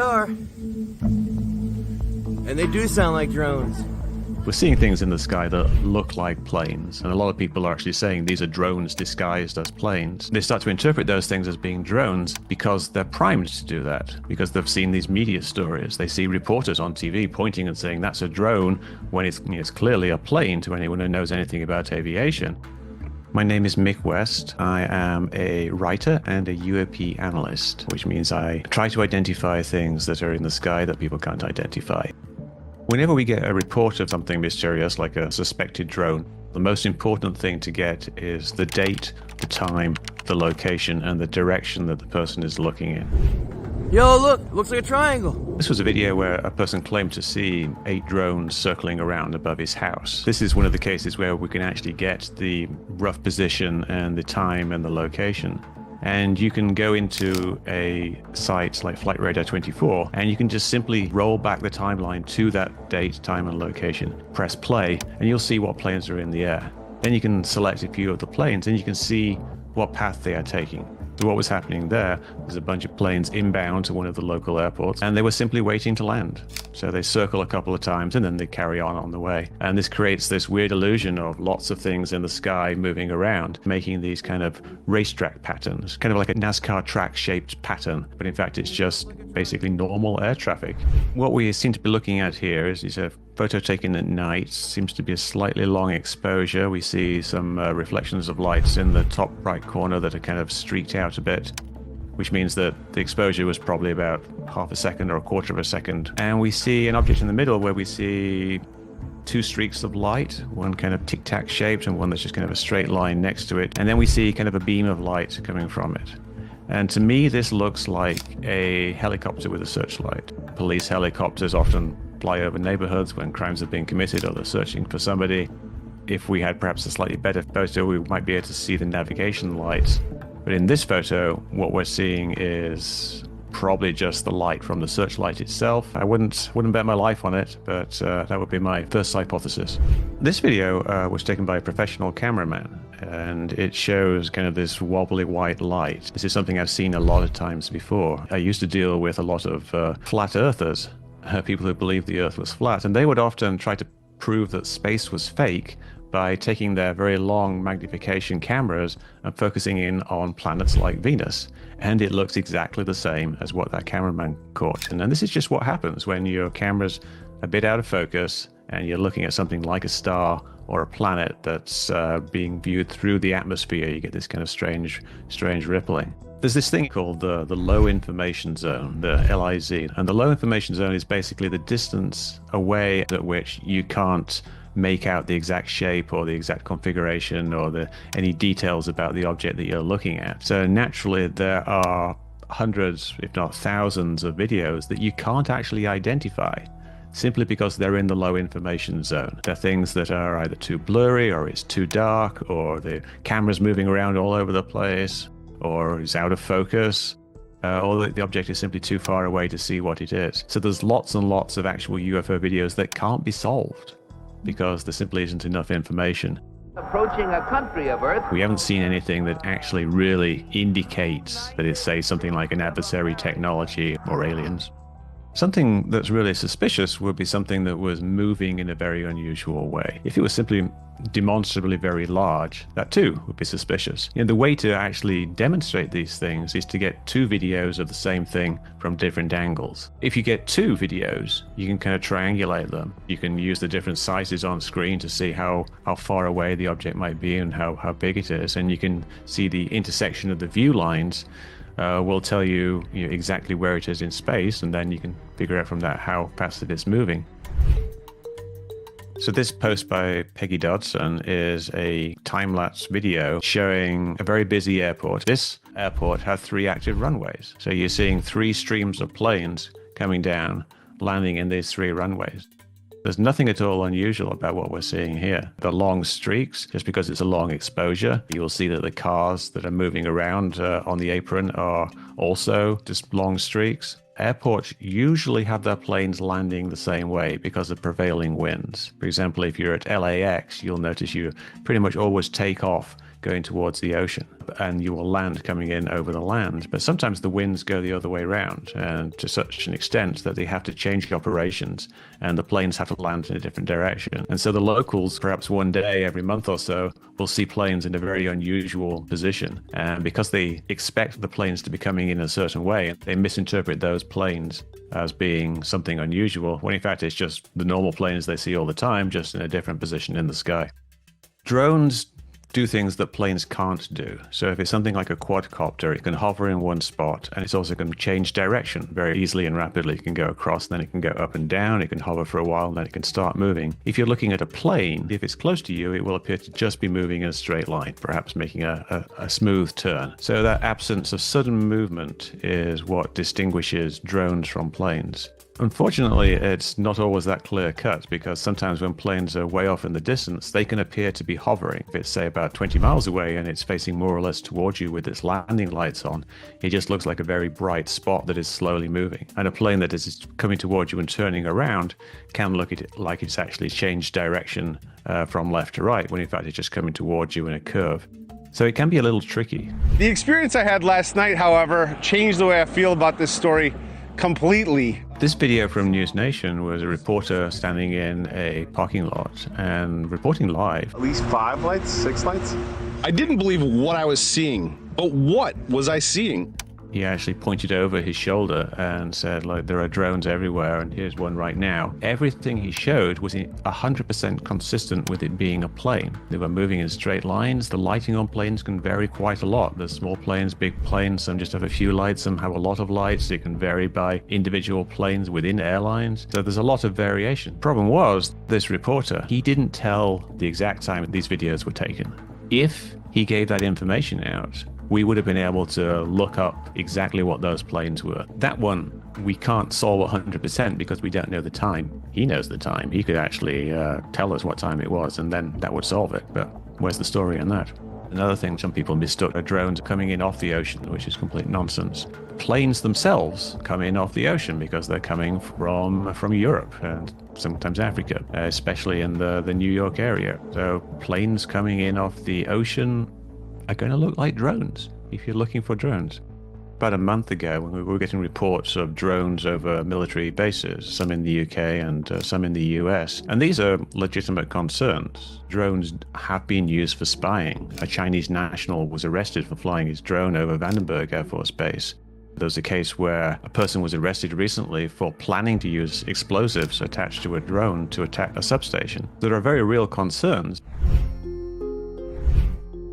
are. And they do sound like drones. We're seeing things in the sky that look like planes, and a lot of people are actually saying these are drones disguised as planes. They start to interpret those things as being drones because they're primed to do that, because they've seen these media stories. They see reporters on TV pointing and saying that's a drone when it's clearly a plane to anyone who knows anything about aviation. My name is Mick West. I am a writer and a UAP analyst, which means I try to identify things that are in the sky that people can't identify. Whenever we get a report of something mysterious like a suspected drone, the most important thing to get is the date, the time, the location, and the direction that the person is looking in. Yo, look, looks like a triangle. This was a video where a person claimed to see 8 drones circling around above his house. This is one of the cases where we can actually get the rough position and the time and the location. And you can go into a site like Flight Radar 24 and you can just simply roll back the timeline to that date, time and location, press play, and you'll see what planes are in the air. Then you can select a few of the planes and you can see what path they are taking. So what was happening there's a bunch of planes inbound to one of the local airports and they were simply waiting to land. So they circle a couple of times and then they carry on the way. And this creates this weird illusion of lots of things in the sky moving around, making these kind of racetrack patterns, kind of like a NASCAR track shaped pattern, but in fact it's just basically normal air traffic. What we seem to be looking at here is a photo taken at night. Seems to be a slightly long exposure. We see some reflections of lights in the top right corner that are kind of streaked out a bit, which means that the exposure was probably about half a second or a quarter of a second. And we see an object in the middle where we see 2 streaks of light, one kind of tic-tac shaped and one that's just kind of a straight line next to it. And then we see kind of a beam of light coming from it. And to me, this looks like a helicopter with a searchlight. Police helicopters often fly over neighborhoods when crimes have been committed or they're searching for somebody. If we had perhaps a slightly better photo, we might be able to see the navigation lights. But in this photo, what we're seeing is probably just the light from the searchlight itself. I wouldn't bet my life on it, but that would be my first hypothesis. This video was taken by a professional cameraman, and it shows kind of this wobbly white light. This is something I've seen a lot of times before. I used to deal with a lot of flat earthers, people who believed the earth was flat, and they would often try to prove that space was fake by taking their very long magnification cameras and focusing in on planets like Venus. And it looks exactly the same as what that cameraman caught. And then this is just what happens when your camera's a bit out of focus and you're looking at something like a star or a planet that's being viewed through the atmosphere. You get this kind of strange rippling. There's this thing called the low information zone, the LIZ. And the low information zone is basically the distance away at which you can't make out the exact shape or the exact configuration or any details about the object that you're looking at. So naturally, there are hundreds, if not thousands, of videos that you can't actually identify simply because they're in the low information zone. They're things that are either too blurry or it's too dark or the camera's moving around all over the place or it's out of focus. Or the object is simply too far away to see what it is. So there's lots and lots of actual UFO videos that can't be solved because there simply isn't enough information. Approaching a country of Earth. We haven't seen anything that actually really indicates that it's, say, something like an adversary technology or aliens. Something that's really suspicious would be something that was moving in a very unusual way. If it was simply demonstrably very large, that too would be suspicious. The way to actually demonstrate these things is to get 2 videos of the same thing from different angles. If you get 2 videos, you can kind of triangulate them. You can use the different sizes on screen to see how far away the object might be and how big it is. And you can see the intersection of the view lines will tell you, exactly where it is in space, and then you can figure out from that how fast it is moving. So this post by Peggy Dodson is a time-lapse video showing a very busy airport. This airport has 3 active runways. So you're seeing 3 streams of planes coming down, landing in these 3 runways. There's nothing at all unusual about what we're seeing here. The long streaks, just because it's a long exposure, you will see that the cars that are moving around on the apron are also just long streaks. Airports usually have their planes landing the same way because of prevailing winds. For example, if you're at LAX, you'll notice you pretty much always take off going towards the ocean, and you will land coming in over the land. But sometimes the winds go the other way around, and to such an extent that they have to change operations, and the planes have to land in a different direction. And so the locals, perhaps one day every month or so, will see planes in a very unusual position. And because they expect the planes to be coming in a certain way, they misinterpret those planes as being something unusual, when in fact it's just the normal planes they see all the time, just in a different position in the sky. Drones do things that planes can't do. So if it's something like a quadcopter, it can hover in one spot, and it's also going to change direction very easily and rapidly. It can go across, then it can go up and down, it can hover for a while, and then it can start moving. If you're looking at a plane, if it's close to you, it will appear to just be moving in a straight line, perhaps making a smooth turn. So that absence of sudden movement is what distinguishes drones from planes. Unfortunately, it's not always that clear cut, because sometimes when planes are way off in the distance, they can appear to be hovering. If it's, say, about 20 miles away and it's facing more or less towards you with its landing lights on, it just looks like a very bright spot that is slowly moving. And a plane that is coming towards you and turning around can look at it like it's actually changed direction from left to right, when in fact it's just coming towards you in a curve. So it can be a little tricky. The experience I had last night, however, changed the way I feel about this story completely. This video from News Nation was a reporter standing in a parking lot and reporting live. At least 5 lights, 6 lights? I didn't believe what I was seeing, but what was I seeing? He actually pointed over his shoulder and said, like, there are drones everywhere, and here's one right now. Everything he showed was 100% consistent with it being a plane. They were moving in straight lines. The lighting on planes can vary quite a lot. There's small planes, big planes. Some just have a few lights, some have a lot of lights. It can vary by individual planes within airlines. So there's a lot of variation. Problem was, this reporter, he didn't tell the exact time these videos were taken. If he gave that information out, we would have been able to look up exactly what those planes were. That one, we can't solve 100% because we don't know the time. He knows the time. He could actually tell us what time it was, and then that would solve it. But where's the story on that? Another thing, some people mistook drones coming in off the ocean, which is complete nonsense. Planes themselves come in off the ocean because they're coming from Europe and sometimes Africa, especially in the New York area. So planes coming in off the ocean are going to look like drones if you're looking for drones. About a month ago, when we were getting reports of drones over military bases, some in the UK and some in the US, and these are legitimate concerns. Drones have been used for spying. A Chinese national was arrested for flying his drone over Vandenberg Air Force Base. There was a case where a person was arrested recently for planning to use explosives attached to a drone to attack a substation. There are very real concerns.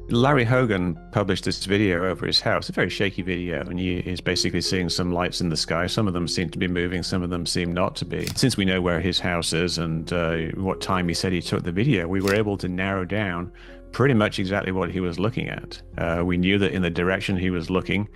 Larry Hogan published this video over his house, a very shaky video, and he is basically seeing some lights in the sky. Some of them seem to be moving, some of them seem not to be. Since we know where his house is and what time he said he took the video, we were able to narrow down pretty much exactly what he was looking at. We knew that in the direction he was looking,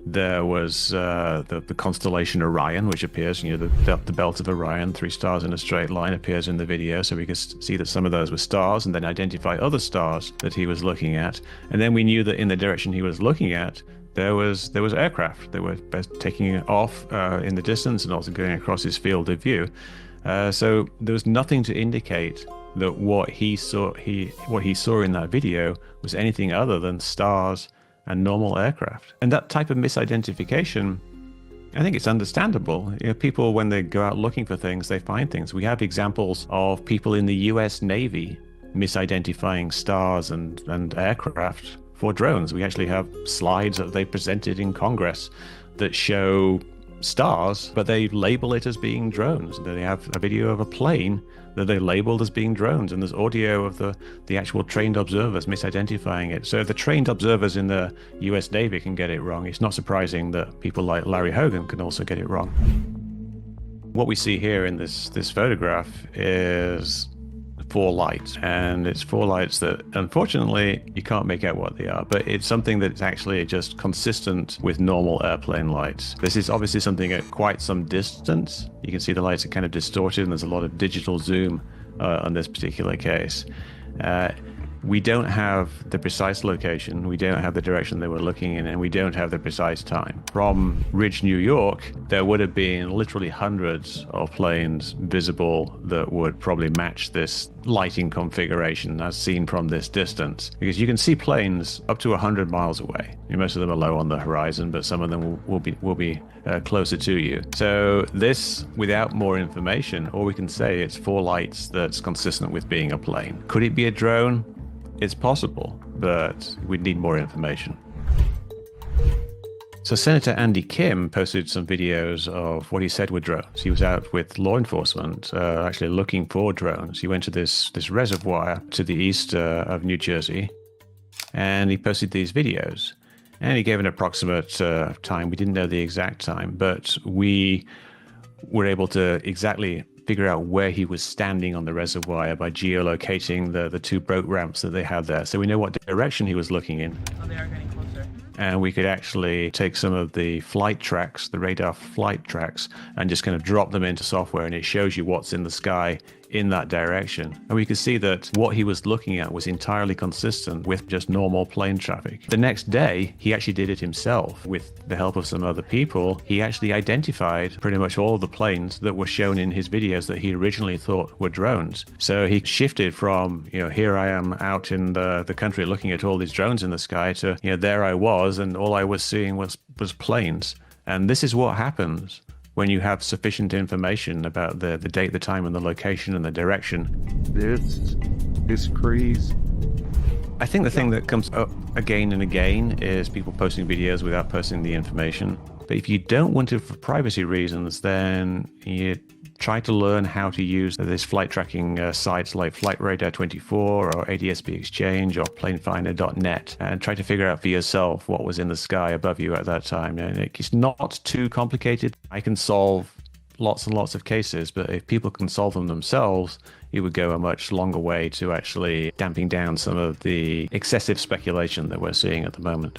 there was the constellation Orion, which appears, the belt of Orion, 3 stars in a straight line, appears in the video, so we could see that some of those were stars and then identify other stars that he was looking at. And then we knew that in the direction he was looking at, there was aircraft. They were taking off in the distance and also going across his field of view. So there was nothing to indicate that what he saw in that video was anything other than stars and normal aircraft. And that type of misidentification, I think it's understandable. People, when they go out looking for things, they find things. We have examples of people in the US Navy misidentifying stars and aircraft for drones. We actually have slides that they presented in Congress that show stars, but they label it as being drones. They have a video of a plane that they labeled as being drones, and there's audio of the actual trained observers misidentifying it. So if the trained observers in the US Navy can get it wrong, it's not surprising that people like Larry Hogan can also get it wrong. What we see here in this photograph is 4 lights, and it's 4 lights that unfortunately you can't make out what they are, but it's something that's actually just consistent with normal airplane lights. This is obviously something at quite some distance. You can see the lights are kind of distorted, and there's a lot of digital zoom on this particular case. We don't have the precise location, we don't have the direction they were looking in, and we don't have the precise time. From Ridge, New York, there would have been literally hundreds of planes visible that would probably match this lighting configuration as seen from this distance. Because you can see planes up to 100 miles away. Most of them are low on the horizon, but some of them will be closer to you. So this, without more information, all we can say it's 4 lights that's consistent with being a plane. Could it be a drone? It's possible, but we'd need more information. So Senator Andy Kim posted some videos of what he said were drones. He was out with law enforcement, actually looking for drones. He went to this reservoir to the east of New Jersey, and he posted these videos. And he gave an approximate time. We didn't know the exact time, but we were able to exactly figure out where he was standing on the reservoir by geolocating the 2 boat ramps that they had there. So we know what direction he was looking in. Oh, they are getting closer. And we could actually take some of the flight tracks, the radar flight tracks, and just kind of drop them into software, and it shows you what's in the sky in that direction. And we could see that what he was looking at was entirely consistent with just normal plane traffic. The next day, he actually did it himself with the help of some other people. He actually identified pretty much all of the planes that were shown in his videos that he originally thought were drones. So he shifted from, here I am out in the country looking at all these drones in the sky to, there I was, and all I was seeing was planes. And this is what happens when you have sufficient information about the date, the time, and the location and the direction. This is crazy. I think the thing that comes up again and again is people posting videos without posting the information. But if you don't want to for privacy reasons, then you try to learn how to use this flight tracking sites like Flight Radar 24 or ADSB Exchange or planefinder.net and try to figure out for yourself what was in the sky above you at that time. And it's not too complicated. I can solve lots and lots of cases, but if people can solve them themselves, it would go a much longer way to actually damping down some of the excessive speculation that we're seeing at the moment.